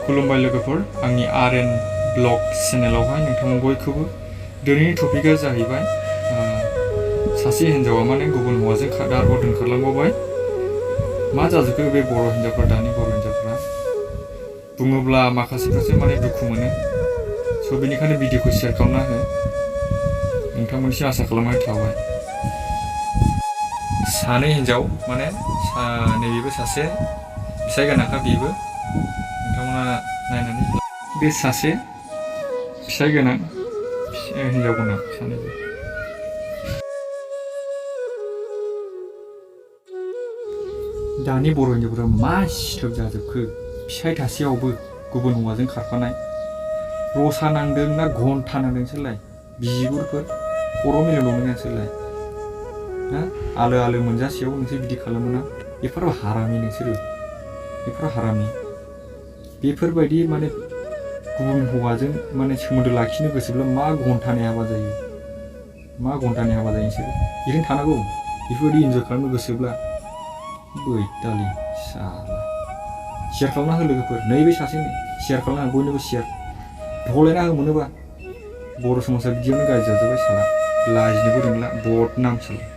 खुलुमबाय लोगोफोर आंनि आरएन ब्लग चेनेलावहाय नोंथांमोन बयखौबो दिनैनि टपिकआ जाहैबाय सासे हिन्जावा माने गुबुन हौवाजों आरोबाव दोनखारलांबावबाय मा जाजोबखो बे बर' हिन्जावफ्रा दानि बर' हिन्जावफ्रा बुङोब्ला माखासेफ्रासो माने दुखु मोनो स' बेनिखायनो भिडिअखौ शेयार खालामना हो नोंथांमोननिसिम आसा खालामनाय थाबाय सानै हिन्जाव माने नैबेबो सासे फिसाय गोनांखा बेबो नोंथांमोना नायनानै बे सासे फिसाय गोनां हिन्जाव गोनां सानैबो दानि बर' हिन्जावफोरा मा सिथोब जाजोबखो फिसाय थासेयावबो गुबुन हौवाजों खारफानाय रसा नांदों ना घन्टा नांदोंसोलाय बिगुरफोर खर' मिलायबावनो नोंसोरलाय हा आलो आलो मोनजासेयाव नोंसोर बिदि खालामो ना बेफोराव हारामि नोंसोरो बेफोर हारामि बेफोरबायदि माने गुबुन हौवाजों माने सोमोन्दो लाखिनो गोसोब्ला मा घन्टानि हाबा जायो नोंसोरो बेजों थानांगौ बेफोरबायदि इन्जय खालामनो गोसोब्ला बैतालि साला शेयार खालामना हो लोगोफोर नैबे सासेनो शेयार खालामना हो बयनोबो शेयार ढलायना हो मोनोबा बर' समाजा बिदियावनो गाज्रि जाजोब्बाय साला लाजिनोबो रोंला बदनाम साला